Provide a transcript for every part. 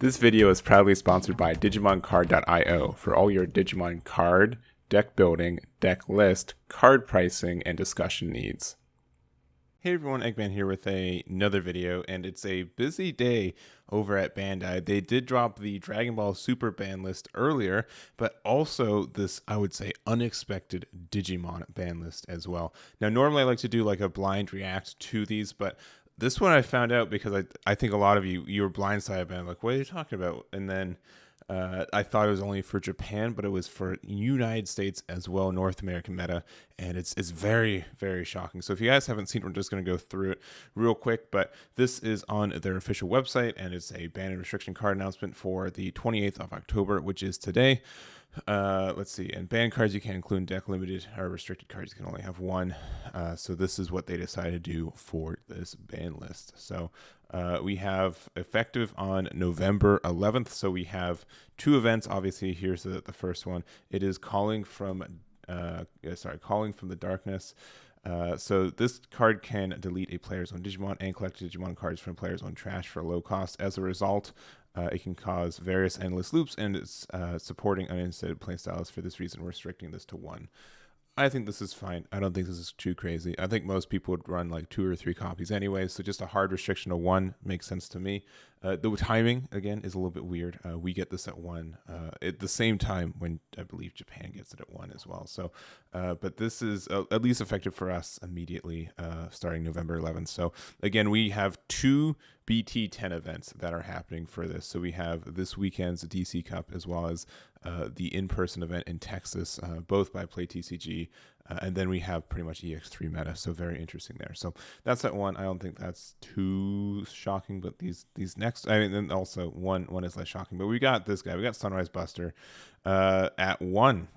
This video is proudly sponsored by DigimonCard.io for all your Digimon card, deck building, deck list, card pricing, and discussion needs. Hey everyone, Eggman here with another video, and it's a busy day over at Bandai. They did drop the Dragon Ball Super ban list earlier, but also this, I would say, unexpected Digimon ban list as well. Now, normally I like to do like a blind react to these, but this one I found out because I think a lot of you were blindsided by it. I'm like, what are you talking about? And then I thought it was only for Japan, but it was for United States as well, North American meta, and it's very, very shocking. So if you guys haven't seen it, we're just going to go through it real quick, but this is on their official website, and it's a ban and restriction card announcement for the 28th of October, which is today. Let's see, and banned cards you can include in deck, limited or restricted cards you can only have one. So this is what they decided to do for this ban list. So we have effective on November 11th. So we have two events. Obviously, here's the first one. It is calling from the darkness. So this card can delete a player's own Digimon and collect Digimon cards from player's own trash for a low cost. As a result, it can cause various endless loops, and it's supporting uninstated playstyles. For this reason, we're restricting this to one. I think this is fine. I don't think this is too crazy. I think most people would run like 2 or 3 copies anyway, so just a hard restriction to 1 makes sense to me. The timing, again, is a little bit weird. We get this at 1 at the same time when I believe Japan gets it at 1 as well. So, but this is at least effective for us immediately starting November 11th. So again, we have 2 BT10 events that are happening for this. So we have this weekend's DC Cup as well as the in-person event in Texas, both by PlayTCG, and then we have pretty much EX3 meta, so very interesting there. So that's that one. I don't think that's too shocking, but these next, I mean, and also one is less shocking. But we got this guy. We got Sunrise Buster at 1.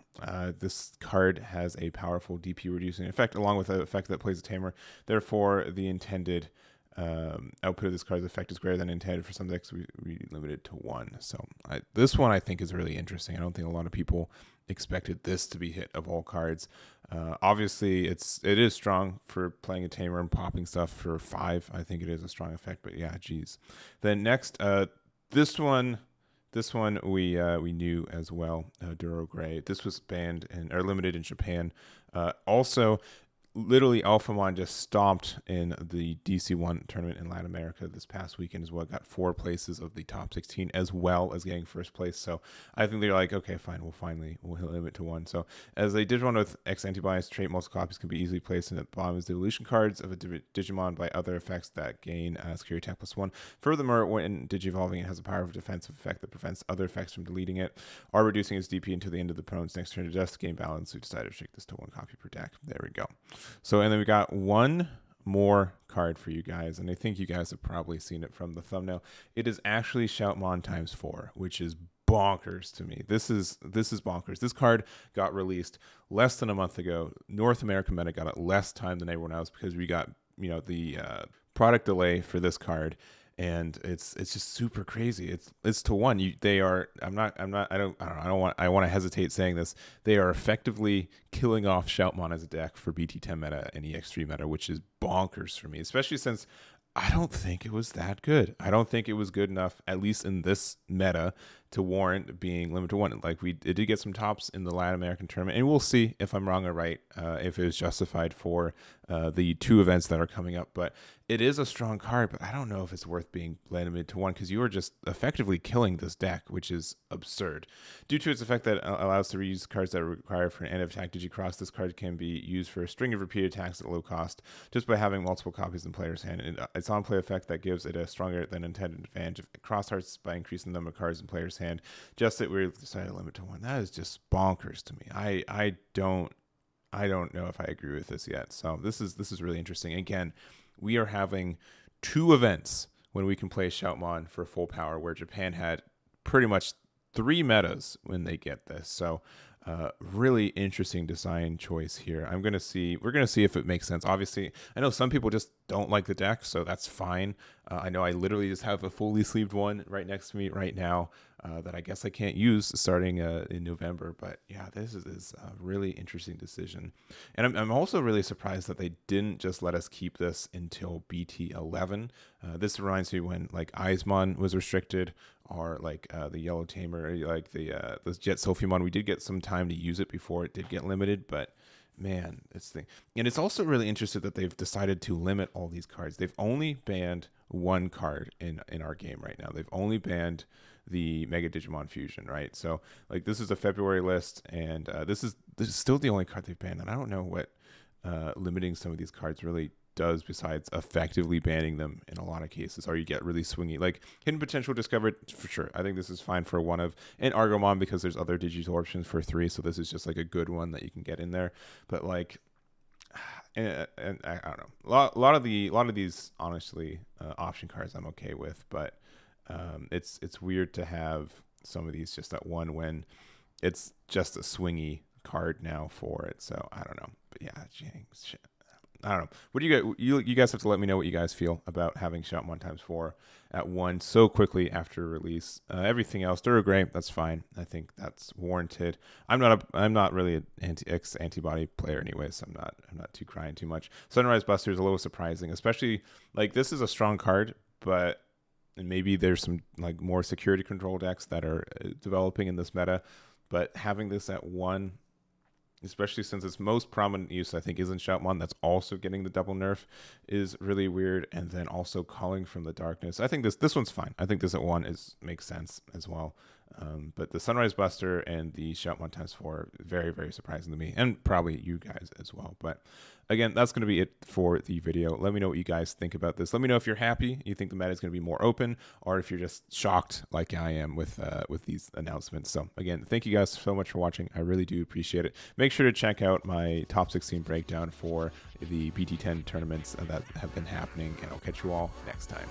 This card has a powerful DP reducing effect, along with the effect that plays a tamer. Therefore, the intended output of this card's effect is greater than intended. For some decks, we limit it to 1. So this one I think is really interesting. I don't think a lot of people expected this to be hit of all cards. Obviously, it is strong for playing a tamer and popping stuff for 5. I think it is a strong effect, but yeah, geez. Then next, this one we knew as well. Duro Gray. This was banned or limited in Japan. Also, literally, Alphamon just stomped in the DC1 tournament in Latin America this past weekend as well. Got 4 places of the top 16 as well as getting first place. So I think they're like, okay, fine, we'll limit to 1. So as they did one with X Anti-Bias trait, multiple copies can be easily placed in the bottom as dilution cards of a Digimon by other effects that gain security attack +1. Furthermore, when Digivolving, it has a powerful defensive effect that prevents other effects from deleting it or reducing its DP until the end of the opponent's next turn to just gain balance. We decided to restrict this to 1 copy per deck. There we go. So, and then we got one more card for you guys, and I think you guys have probably seen it from the thumbnail. It is actually Shoutmon ×4, which is bonkers to me. This is bonkers. This card got released less than a month ago. North American meta got it less time than everyone else because we got, the product delay for this card. And it's just super crazy. It's to 1. I want to hesitate saying this. They are effectively killing off Shoutmon as a deck for BT10 meta and EX3 meta, which is bonkers for me, especially since I don't think it was that good. I don't think it was good enough, at least in this meta, to warrant being limited to 1. Like, it did get some tops in the Latin American tournament, and we'll see if I'm wrong or right, if it was justified for the 2 events that are coming up. But it is a strong card, but I don't know if it's worth being limited to 1 because you are just effectively killing this deck, which is absurd. Due to its effect that allows to reuse cards that are required for an end of attack Digicross, this card can be used for a string of repeated attacks at low cost just by having multiple copies in player's hand. And its on-play effect that gives it a stronger than intended advantage of cross hearts by increasing the number of cards in player's hand. Just that we decided to limit to 1. That is just bonkers to me. I don't know if I agree with this yet. So this is really interesting. Again, we are having 2 events when we can play Shoutmon for full power, where Japan had pretty much 3 metas when they get this. So really interesting design choice here. We're gonna see if it makes sense. Obviously, I know some people just don't like the deck, so that's fine. I know I literally just have a fully sleeved one right next to me right now. that I guess I can't use starting in November. But yeah, this is a really interesting decision. And I'm also really surprised that they didn't just let us keep this until BT11. This reminds me when like Eismon was restricted, or like the Yellow Tamer, like the Jet Sophimon. We did get some time to use it before it did get limited, but man, it's thing. And it's also really interesting that they've decided to limit all these cards. They've only banned one card in our game right now. They've only banned the Mega Digimon Fusion, right? So like this is a February list, and this is still the only card they've banned. And I don't know what limiting some of these cards really does besides effectively banning them in a lot of cases, or you get really swingy. Like Hidden Potential discovered for sure. I think this is fine for one of, and Argomon because there's other Digitorptions for 3, so this is just like a good one that you can get in there. But like, and I don't know, a lot of these honestly option cards I'm okay with, but it's weird to have some of these just at one when it's just a swingy card now for it. So I don't know, but yeah, shit. I don't know. What do you guys have to let me know what you guys feel about having Shoutmon x4 at 1 so quickly after release. Everything else, Duragray, that's fine. I think that's warranted. I'm not really an antibody player anyway, so I'm not too crying too much. Sunrise Buster is a little surprising, especially like this is a strong card, but maybe there's some like more security control decks that are developing in this meta, but having this at 1, especially since its most prominent use, I think, is in Shoutmon, that's also getting the double nerf, is really weird. And then also Calling from the Darkness. I think this one's fine. I think this at 1 makes sense as well. But the Sunrise Buster and the Shoutmon x4, very, very surprising to me, and probably you guys as well. But again, that's going to be it for the video. Let me know what you guys think about this. Let me know if you're happy, you think the meta is going to be more open, or if you're just shocked like I am with these announcements. So again, thank you guys so much for watching. I really do appreciate it. Make sure to check out my top 16 breakdown for the BT10 tournaments that have been happening, and I'll catch you all next time.